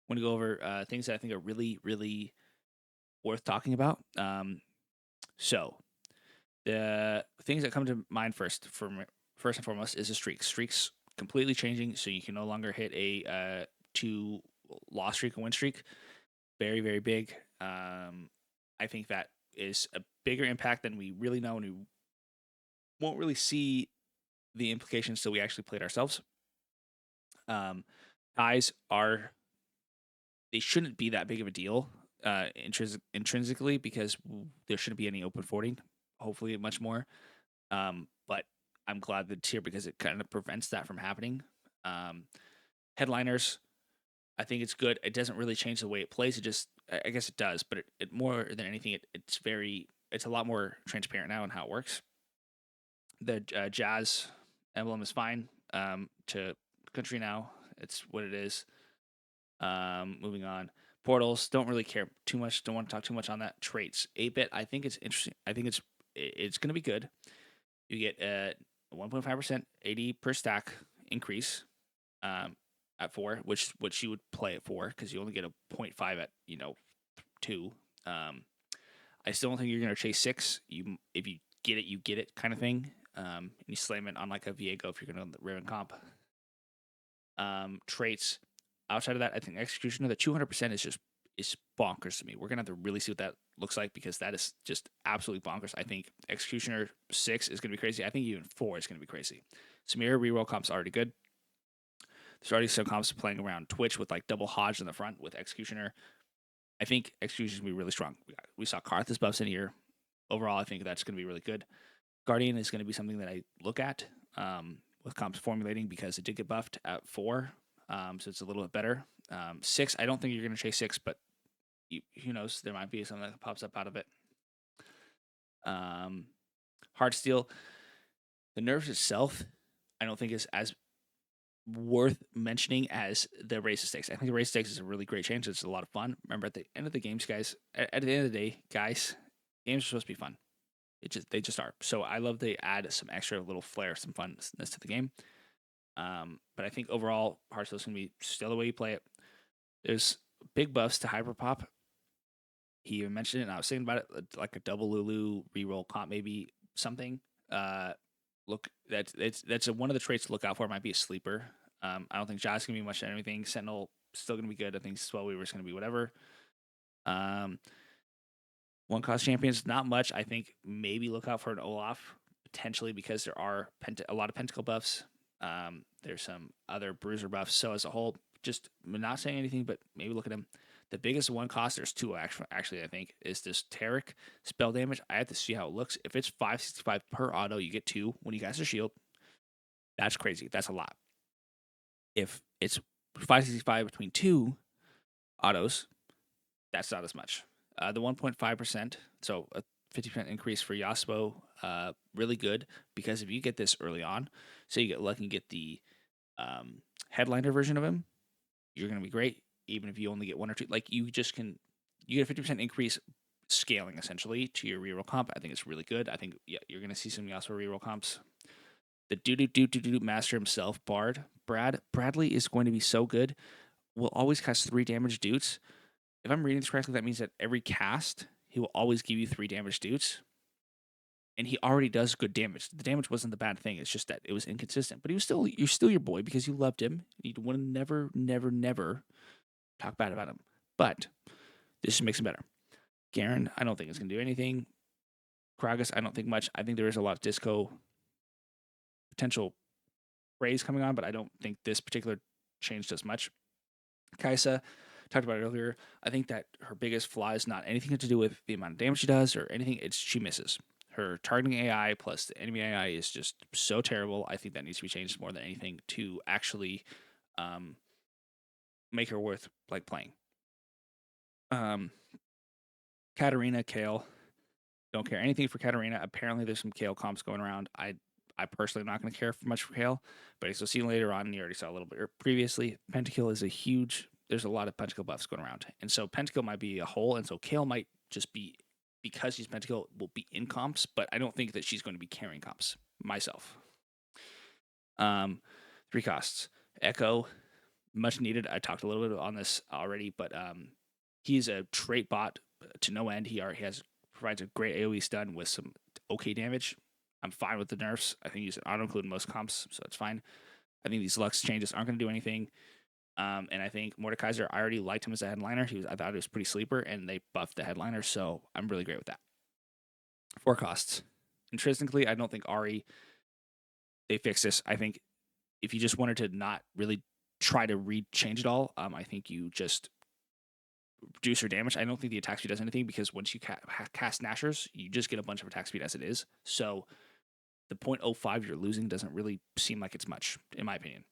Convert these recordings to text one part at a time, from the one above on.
want to go over things that I think are really, really worth talking about. So the things that come to mind first and foremost is the streaks. Streaks completely changing, so you can no longer hit a two loss streak and win streak. Very, very big. I think that is a bigger impact than we really know, and we won't really see the implications till we actually played ourselves. Um, ties are they shouldn't be that big of a deal intrinsically because there shouldn't be any open forwarding. Hopefully, much more. But I'm glad that it's here because it kind of prevents that from happening. Um, headliners, I think it's good. It doesn't really change the way it plays. It just, I guess it does, but it more than anything, it's a lot more transparent now in how it works. The jazz emblem is fine. To country now, it's what it is. Moving on. Portals, don't really care too much. Don't want to talk too much on that. Traits, 8-bit. I think it's interesting. I think it's going to be good. You get a 1.5% 80 per stack increase at 4, which you would play at 4 because you only get a 0.5 at 2. I still don't think you're going to chase 6. If you get it, you get it kind of thing. And you slam it on like a Viego if you're going to ribbon comp. Traits. Outside of that, I think executioner, the 200% is bonkers to me. We're gonna have to really see what that looks like because that is just absolutely bonkers. I think executioner 6 is gonna be crazy. I think even 4 is gonna be crazy. Samira reroll comp's already good. There's already some comps playing around Twitch with like double Hodge in the front with executioner. I think executioner is gonna be really strong. We saw Karthus buffs in here. Overall, I think that's gonna be really good. Guardian is gonna be something that I look at with comps formulating because it did get buffed at 4. So it's a little bit better. 6, I don't think you're going to chase 6, but who knows? There might be something that pops up out of it. Hard Steel, the nerfs itself, I don't think is as worth mentioning as the race of stakes. I think the race of stakes is a really great change. It's a lot of fun. Remember, at the end of the games, guys, at the end of the day, guys, games are supposed to be fun. They just are. So I love they add some extra little flair, some funness to the game. But I think overall, Hearthstone's gonna be still the way you play it. There's big buffs to Hyperpop. He even mentioned it, and I was thinking about it, like a double Lulu reroll comp, maybe something. Look, that's one of the traits to look out for. It might be a sleeper. I don't think Jazz gonna be much of anything. Sentinel still gonna be good. I think Spellweaver's gonna be whatever. One cost champions, not much. I think maybe look out for an Olaf potentially because there are a lot of pentakill buffs. There's some other bruiser buffs. So as a whole, just not saying anything, but maybe look at him. The biggest one cost, there's 2 actually, I think, is this Tarek spell damage. I have to see how it looks. If it's 565 per auto, you get 2 when you guys are shield. That's crazy. That's a lot. If it's 565 between 2 autos, that's not as much. The 1.5%, so a 50% increase for Yasuo, really good because if you get this early on, so you get lucky and get the headliner version of him, you're going to be great. Even if you only get 1 or 2, like you get a 50% increase scaling essentially to your reroll comp. I think it's really good. I think you're going to see some Yasuo reroll comps. The do master himself, Bradley is going to be so good. Will always cast 3 damage dudes. If I'm reading this correctly, that means that every cast he will always give you 3 damage dudes. And he already does good damage. The damage wasn't the bad thing. It's just that it was inconsistent. But you're still your boy because you loved him. You want to never talk bad about him. But this just makes him better. Garen, I don't think it's going to do anything. Kragus, I don't think much. I think there is a lot of disco potential praise coming on, but I don't think this particular change does much. Kaisa, talked about it earlier. I think that her biggest flaw is not anything to do with the amount of damage she does or anything. It's she misses. Her targeting AI plus the enemy AI is just so terrible. I think that needs to be changed more than anything to actually make her worth like playing. Katarina, Kale, don't care anything for Katarina. Apparently, there's some Kale comps going around. I personally am not going to care much for Kale, but as you'll see later on, you already saw a little bit previously. Pentakill is there's a lot of Pentakill buffs going around, and so Pentakill might be a hole, and so Kale might just be because she's Pentakill will be in comps, but I don't think that she's going to be carrying comps myself. 3 costs. Echo, much needed. I talked a little bit on this already, but he's a trait bot to no end. He has provides a great AoE stun with some okay damage. I'm fine with the nerfs. I think he's an auto include in most comps, so that's fine. I think these Lux changes aren't going to do anything. And I think Mordekaiser, I already liked him as a headliner. I thought he was pretty sleeper, and they buffed the headliner, so I'm really great with that. 4 costs. Intrinsically, I don't think Ari, they fixed this. I think if you just wanted to not really try to change it all, I think you just reduce your damage. I don't think the attack speed does anything because once you cast Nashers, you just get a bunch of attack speed as it is. So the 0.05 you're losing doesn't really seem like it's much, in my opinion.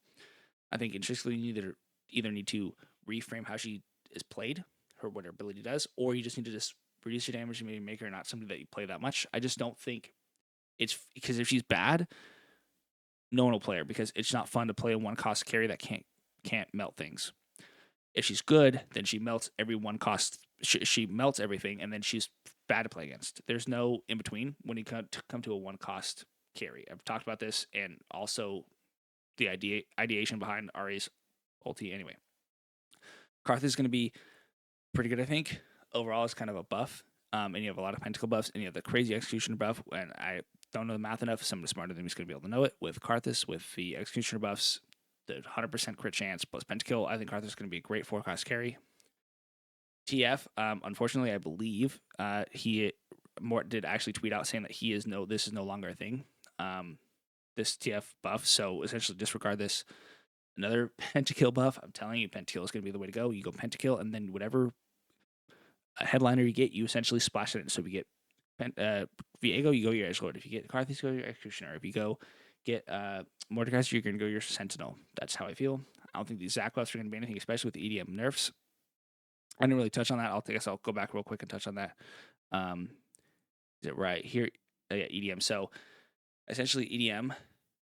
I think intrinsically you either need to reframe how she is played, what her ability does, or you just need to just reduce your damage and maybe make her not something that you play that much. I just don't think it's because if she's bad, no one will play her because it's not fun to play a 1 cost carry that can't melt things. If she's good, then she melts every 1 cost. She melts everything, and then she's bad to play against. There's no in between when you come to a 1 cost carry. I've talked about this, and also the ideation behind Ari's ulti. Anyway, Karth is going to be pretty good, I think. Overall, it's kind of a buff. And you have a lot of Pentakill buffs, and you have the crazy Executioner buff. And I don't know the math enough. Someone smarter than me is going to be able to know it. With Karthus, with the Executioner buffs, the 100% crit chance plus Pentakill, I think Karthus is going to be a great 4-cost carry. TF, unfortunately, I believe Mort did actually tweet out saying that this is no longer a thing. This TF buff, so essentially disregard this. Another Pentakill buff. I'm telling you, Pentakill is going to be the way to go. You go Pentakill, and then whatever headliner you get, you essentially splash it in. So if you get Viego, you go your Edgelord. If you get Karthus, you go your Executioner. If you go get Mordekaiser, you're going to go your Sentinel. That's how I feel. I don't think these Zac buffs are going to be anything, especially with the EDM nerfs. I didn't really touch on that. I'll go back real quick and touch on that. Is it right here? Yeah, EDM. So essentially, EDM,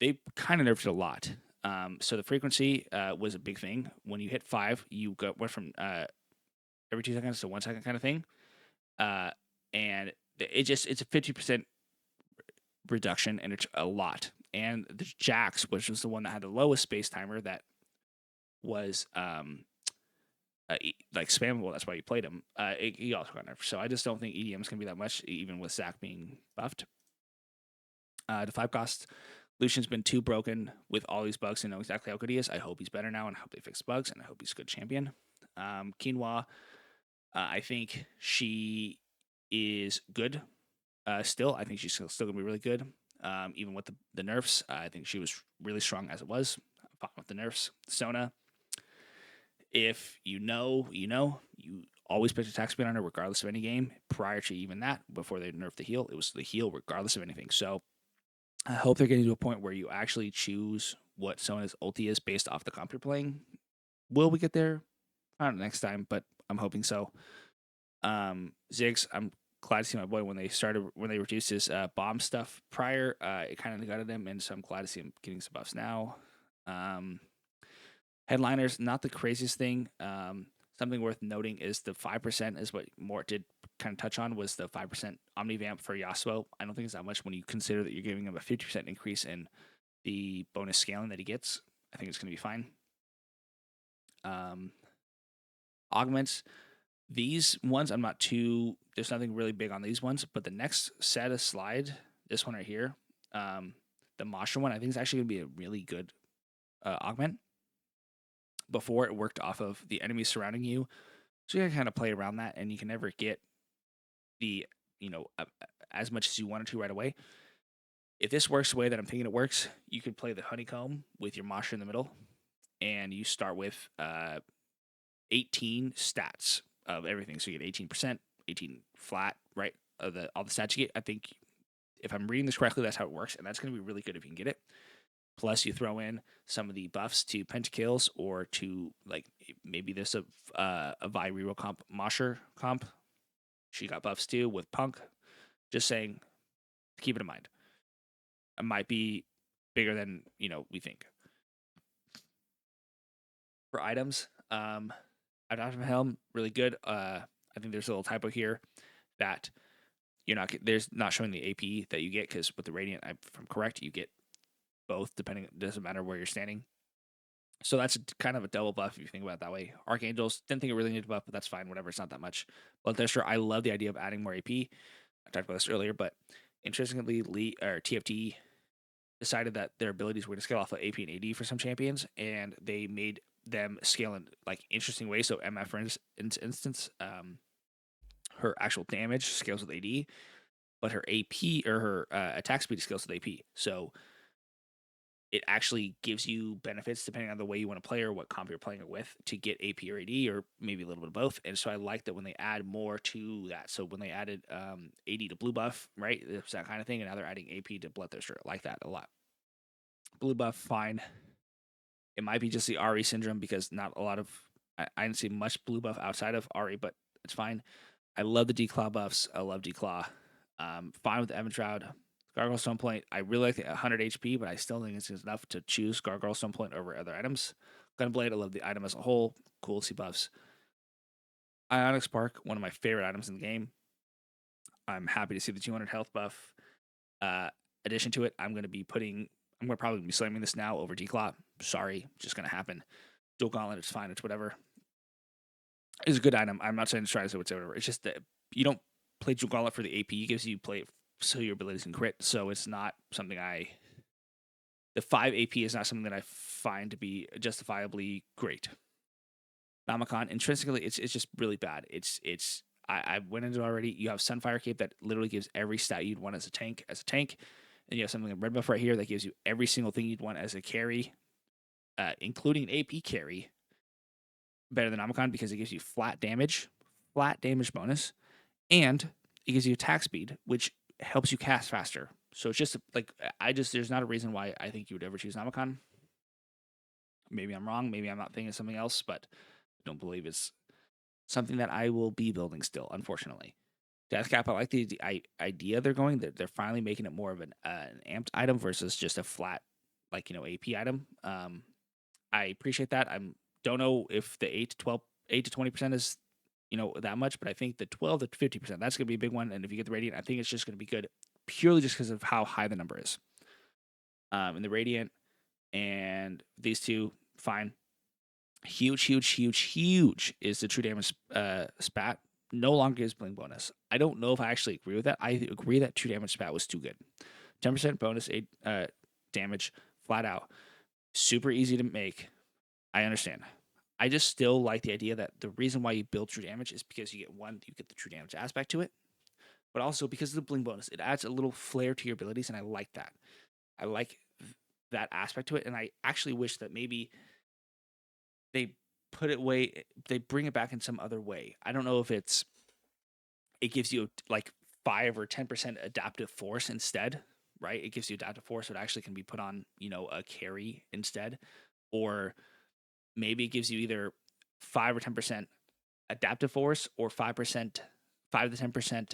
they kind of nerfed it a lot. So the frequency was a big thing. When you hit 5, you went from every 2 seconds to 1 second kind of thing. And it's a 50% reduction, and it's a lot. And the Jax, which was the one that had the lowest space timer, that was like spammable. That's why you played him. He also got nerfed. So I just don't think EDM is going to be that much, even with Zac being buffed. The 5 cost, Lucian's been too broken with all these bugs to know exactly how good he is. I hope he's better now, and I hope they fix bugs, and I hope he's a good champion. Quinoa, I think she is good. Still, I think she's still going to be really good. Even with the nerfs, I think she was really strong as it was. Fine with the nerfs. Sona, if you know, you always picked attack speed on her regardless of any game. Prior to even that, before they nerfed the heal, it was the heal regardless of anything. So I hope they're getting to a point where you actually choose what Sona's ulti is based off the comp you're playing. Will we get there? I don't know next time, but I'm hoping so. Ziggs, I'm glad to see my boy when they reduced his bomb stuff prior. It kind of gutted him, and so I'm glad to see him getting some buffs now. Headliners, not the craziest thing. Something worth noting is the 5% is what Mort did kind of touch on, was the 5% Omnivamp for Yasuo. I don't think it's that much when you consider that you're giving him a 50% increase in the bonus scaling that he gets. I think it's going to be fine. Augments, these ones, there's nothing really big on these ones, but the next set of slide, this one right here, the Masha one, I think is actually going to be a really good augment. Before, it worked off of the enemies surrounding you, so you can kind of play around that, and you can never get the, as much as you wanted to right away. If this works the way that I'm thinking it works, you could play the honeycomb with your Masha in the middle, and you start with 18 stats of everything. So you get 18%, 18 flat, right? All the stats you get. I think if I'm reading this correctly, that's how it works, and that's going to be really good if you can get it. Plus, you throw in some of the buffs to pentakills, or to, like, maybe this a Vi reroll comp, Mosher comp. She got buffs too with Punk. Just saying, keep it in mind. It might be bigger than we think. For items, Adaptive Helm, really good. I think there's a little typo here that there's not showing the AP that you get, because with the Radiant, if I'm correct, you get both, depending. It doesn't matter where you're standing. So that's kind of a double buff if you think about it that way. Archangels, didn't think it really needed a buff, but that's fine. Whatever, it's not that much. Bloodthirster, I love the idea of adding more AP. I talked about this earlier, but interestingly, TFT decided that their abilities were going to scale off of AP and AD for some champions, and they made them scale in like interesting ways. So MF, for instance, her actual damage scales with AD, but her AP or her attack speed scales with AP. So it actually gives you benefits depending on the way you want to play or what comp you're playing it with to get AP or AD or maybe a little bit of both. And so I like that when they add more to that. So when they added AD to blue buff, right? It's that kind of thing. And now they're adding AP to Bloodthirster. I like that a lot. Blue buff, fine. It might be just the RE syndrome because not a lot of I didn't see much blue buff outside of RE, but it's fine. I love the Declaw buffs. I love Declaw. Fine with the Evan Shroud. Gargoyle Stone Point, I really like the 100 HP, but I still think it's enough to choose Gargoyle Stone Point over other items. Gunblade, I love the item as a whole. Cool to see buffs. Ionic Spark, one of my favorite items in the game. I'm happy to see the 200 health buff. Addition to it, I'm going to probably be slamming this now over Declaw. Sorry, just going to happen. Dual Gauntlet, it's fine, it's whatever. It's a good item. I'm not saying to try to say whatever. It's just that you don't play Dual Gauntlet for the AP. It gives you play it so your abilities can crit. So it's not something the 5 AP is not something that I find to be justifiably great. Namicon, intrinsically, it's just really bad. I went into it already. You have Sunfire Cape that literally gives every stat you'd want as a tank. And you have something like Red Buff right here that gives you every single thing you'd want as a carry, including AP carry. Better than Namicon because it gives you flat damage bonus, and it gives you attack speed, which helps you cast faster. So it's just like there's not a reason why I think you would ever choose Namicon. Maybe I'm wrong. Maybe I'm not thinking of something else, but I don't believe it's something that I will be building still, unfortunately. Deathcap, I like the idea they're going. They're finally making it more of an amped item versus just a flat, AP item. I appreciate that. Don't know if the 8 to 20% is, that much, but I think the 12 to 50%, that's going to be a big one. And if you get the Radiant, I think it's just going to be good purely just because of how high the number is. And the Radiant and these two, fine. Huge is the true damage spat. No longer is bling bonus. I don't know if I actually agree with that. I agree that true damage spat was too good. 10% bonus damage flat out. Super easy to make. I understand. I just still like the idea that the reason why you build true damage is because you get the true damage aspect to it, but also because of the bling bonus, it adds a little flair to your abilities, and I like that. I like that aspect to it, and I actually wish that maybe they they bring it back in some other way. I don't know if it gives you like 5 or 10% adaptive force instead, right? It gives you adaptive force, so it actually can be put on, a carry instead, or maybe it gives you either 5 or 10% adaptive force or 5%, 5 to 10%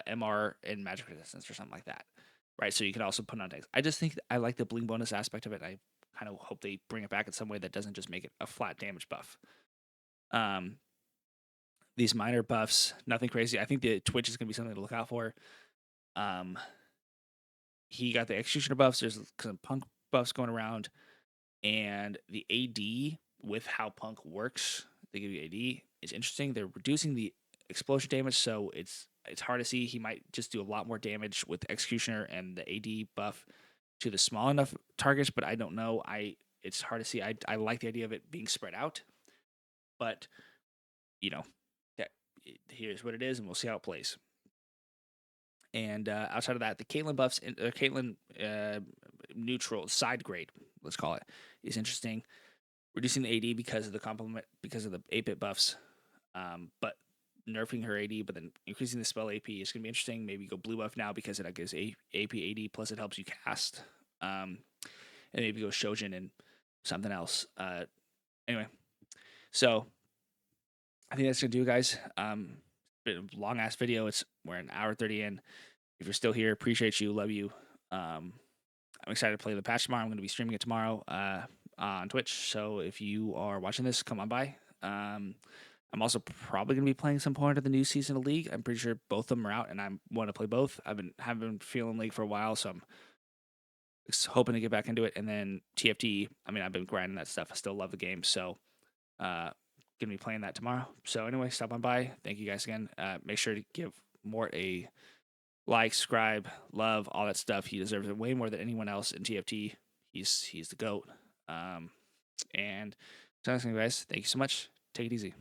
MR and magic resistance or something like that, right? So you can also put on decks. I just think I like the bling bonus aspect of it. I kind of hope they bring it back in some way that doesn't just make it a flat damage buff. These minor buffs, nothing crazy. I think the Twitch is going to be something to look out for. He got the executioner buffs. There's some punk buffs going around, and the AD with how punk works, they give you AD. It's interesting. They're reducing the explosion damage, so it's hard to see. He might just do a lot more damage with the executioner and the AD buff to the small enough targets, but I don't know. It's hard to see. I like the idea of it being spread out, but that here's what it is, and we'll see how it plays. And outside of that, the Caitlyn buffs, Caitlyn neutral side grade, let's call it, is interesting. Reducing the AD because of the complement, because of the 8-bit buffs, but nerfing her AD, but then increasing the spell AP is going to be interesting. Maybe go blue buff now because it gives AP AD, plus it helps you cast. And maybe go Shojin and something else. Anyway, so I think that's going to do, guys. Been a long ass video. We're an hour 30 in. If you're still here, appreciate you, love you. I'm excited to play the patch tomorrow. I'm going to be streaming it tomorrow on Twitch. So if you are watching this, come on by. I'm also probably going to be playing some point of the new season of League. I'm pretty sure both of them are out, and I want to play both. Haven't been feeling League for a while, so I'm hoping to get back into it. And then TFT, I mean, I've been grinding that stuff. I still love the game. So, gonna be playing that tomorrow. So anyway, stop on by. Thank you guys again. Make sure to give Mort a like, subscribe, love, all that stuff. He deserves it way more than anyone else in TFT. He's the GOAT. And so, guys, thank you so much. Take it easy.